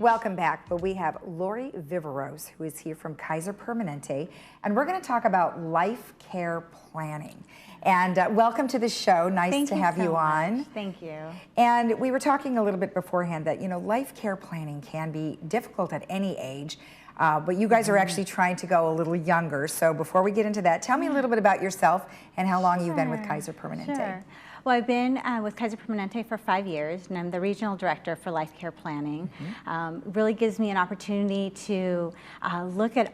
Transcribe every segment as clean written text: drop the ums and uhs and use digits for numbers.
Welcome back, but we have Lori Viveros, who is here from Kaiser Permanente, and we're going to talk about life care planning. And welcome to the show. Nice to have you on. Thank you. And we were talking a little bit beforehand that, you know, life care planning can be difficult at any age, but you guys are actually trying to go a little younger. So before we get into that, tell me a little bit about yourself and how long you've been with Kaiser Permanente. Sure. Well, I've been with Kaiser Permanente for 5 years, and I'm the Regional Director for Life Care Planning. Really gives me an opportunity to look at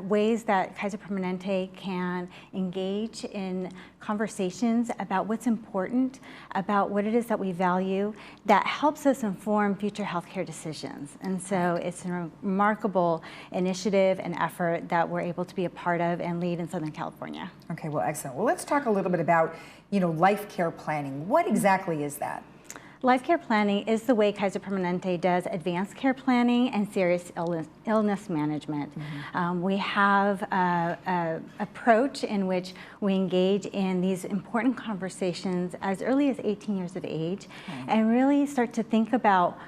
ways that Kaiser Permanente can engage in conversations about what's important, about what it is that we value, that helps us inform future healthcare decisions. And so it's a remarkable initiative and effort that we're able to be a part of and lead in Southern California. Okay, well, excellent. Well, let's talk a little bit about, you know, life care planning. What exactly is that? Life care planning is the way Kaiser Permanente does advanced care planning and serious illness management. We have an approach in which we engage in these important conversations as early as 18 years of age and really start to think about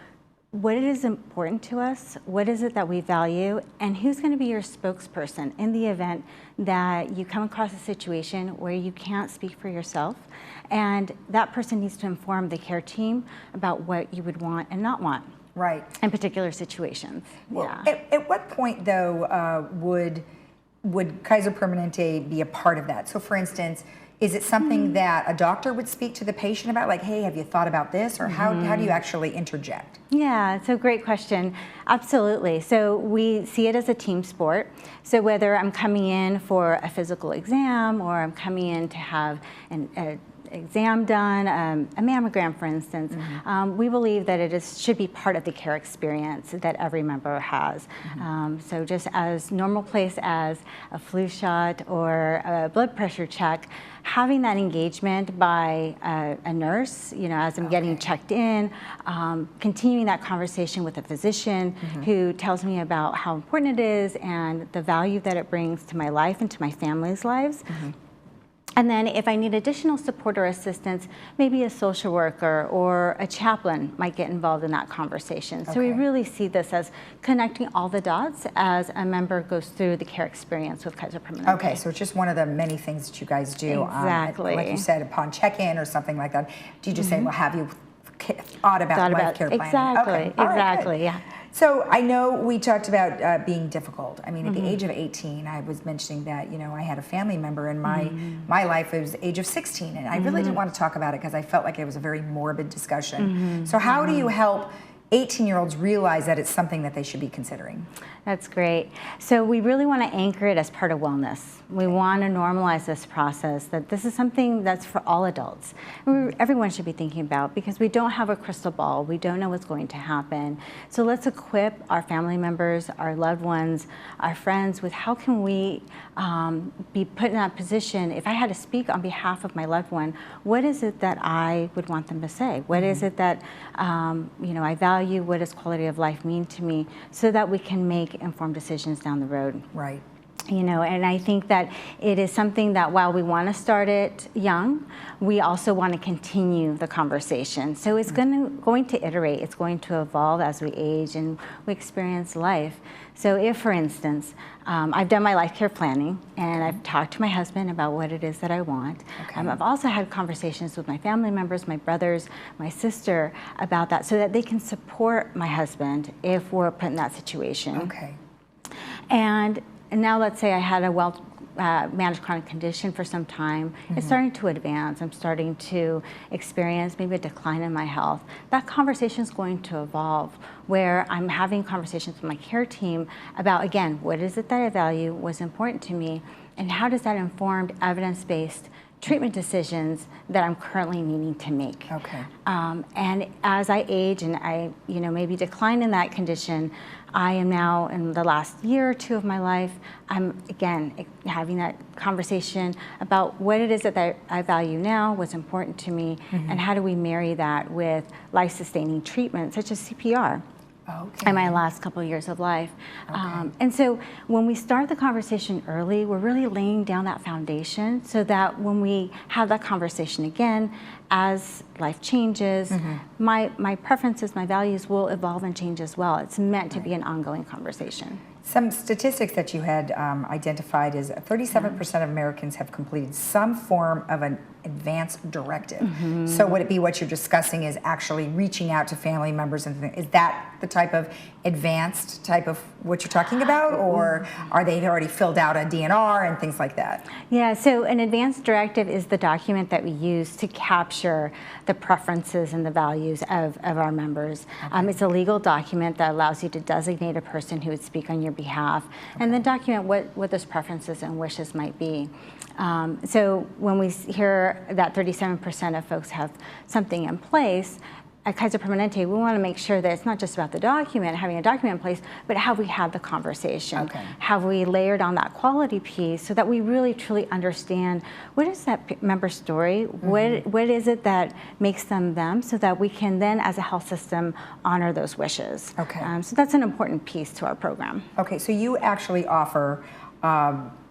what it is important to us, what is it that we value, and who's going to be your spokesperson in the event that you come across a situation where you can't speak for yourself, and that person needs to inform the care team about what you would want and not want. Right. In particular situations. Well, at what point, though, would Kaiser Permanente be a part of that? So, for instance, is it something that a doctor would speak to the patient about, like, hey, have you thought about this? Or how do you actually interject? Yeah, it's a great question. Absolutely. So we see it as a team sport. So whether I'm coming in for a physical exam or I'm coming in to have an exam done, a mammogram, for instance, we believe that it should be part of the care experience that every member has. So just as normal place as a flu shot or a blood pressure check, having that engagement by a nurse, you know, as I'm getting checked in, continuing that conversation with a physician who tells me about how important it is and the value that it brings to my life and to my family's lives. And then if I need additional support or assistance, maybe a social worker or a chaplain might get involved in that conversation. So we really see this as connecting all the dots as a member goes through the care experience with Kaiser Permanente. Okay, so it's just one of the many things that you guys do. Exactly. Like you said, upon check-in or something like that. Do you just say, well, have you thought about life care planning? Exactly, exactly, yeah. So I know we talked about being difficult. I mean, at the age of 18, I was mentioning that, you know, I had a family member in my life. It was the age of 16, and I really didn't want to talk about it because I felt like it was a very morbid discussion. So how do you help 18-year-olds realize that it's something that they should be considering? That's great. So we really want to anchor it as part of wellness. We want to normalize this process, that this is something that's for all adults. Everyone should be thinking about, because we don't have a crystal ball. We don't know what's going to happen. So let's equip our family members, our loved ones, our friends with how can we be put in that position. If I had to speak on behalf of my loved one, what is it that I would want them to say? What is it that you know, I value? What does quality of life mean to me? So that we can make informed decisions down the road. Right. You know, and I think that it is something that while we want to start it young, we also want to continue the conversation. So it's going to iterate, it's going to evolve as we age and we experience life. So if, for instance, I've done my life care planning and I've talked to my husband about what it is that I want. I've also had conversations with my family members, my brothers, my sister about that, so that they can support my husband if we're put in that situation. And now let's say I had a well-managed chronic condition for some time. It's starting to advance. I'm starting to experience maybe a decline in my health. That conversation is going to evolve, where I'm having conversations with my care team about, again, what is it that I value, what's important to me, and how does that inform evidence-based treatment decisions that I'm currently needing to make. And as I age and I, you know, maybe decline in that condition, I am now in the last year or two of my life, I'm again having that conversation about what it is that I value now, what's important to me, and how do we marry that with life-sustaining treatment such as CPR. Okay. in my last couple of years of life. Okay. And so when we start the conversation early, we're really laying down that foundation so that when we have that conversation again, as life changes, my preferences, my values will evolve and change as well. It's meant to be an ongoing conversation. Some statistics that you had identified is 37% of Americans have completed some form of an advance directive. So would it be what you're discussing is actually reaching out to family members and is that the type of advanced type of what you're talking about, or are they already filled out a DNR and things like that? Yeah, so an advance directive is the document that we use to capture the preferences and the values of our members. It's a legal document that allows you to designate a person who would speak on your behalf and then document what those preferences and wishes might be. So when we hear that 37% of folks have something in place, at Kaiser Permanente, we want to make sure that it's not just about the document, having a document in place, but have we had the conversation? Okay. Have we layered on that quality piece so that we really truly understand what is that member's story? What is it that makes them them so that we can then, as a health system, honor those wishes? Okay. So that's an important piece to our program. Okay, so you actually offer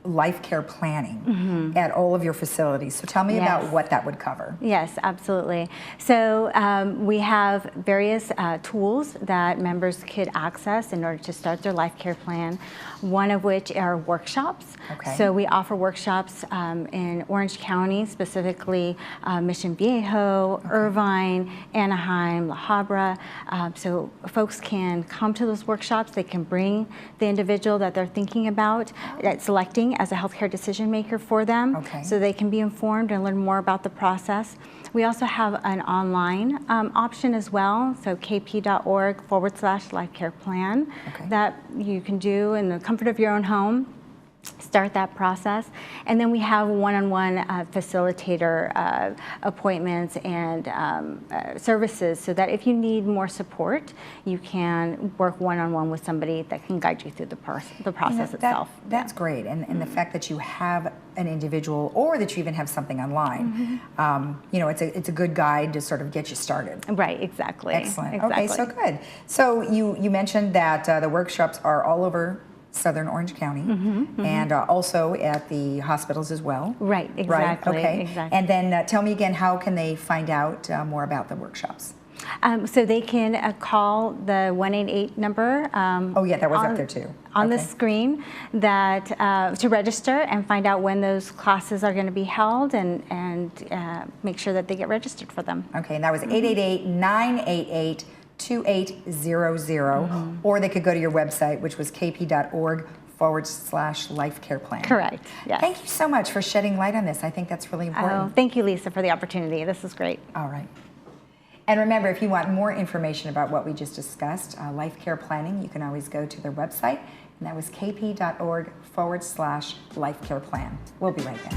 life care planning at all of your facilities. So tell me about what that would cover. Yes, absolutely. So we have various tools that members could access in order to start their life care plan, one of which are workshops. Okay. So we offer workshops in Orange County, specifically Mission Viejo, Irvine, Anaheim, La Habra. So folks can come to those workshops. They can bring the individual that they're thinking about, selecting as a healthcare decision maker for them, so they can be informed and learn more about the process. We also have an online option as well, so kp.org/life care plan that you can do in the comfort of your own home. Start that process, and then we have one-on-one facilitator appointments and services so that if you need more support, you can work one-on-one with somebody that can guide you through the process itself. That's great, and the fact that you have an individual or that you even have something online, you know, it's a good guide to sort of get you started. Right, exactly. Excellent. Okay, so good. So you mentioned that the workshops are all over Southern Orange County, and also at the hospitals as well. Right, exactly. Right, okay. Exactly. And then tell me again, how can they find out more about the workshops? So they can call the 188 number. Oh yeah, that was up there too. On the screen that to register and find out when those classes are going to be held and make sure that they get registered for them. Okay, and that was 888-988-2800, or they could go to your website, which was kp.org/life care plan. Correct, yes. Thank you so much for shedding light on this. I think that's really important. Oh, thank you, Lisa, for the opportunity. This is great. All right. And remember, if you want more information about what we just discussed, life care planning, you can always go to their website, and that was kp.org/life care plan. We'll be right back.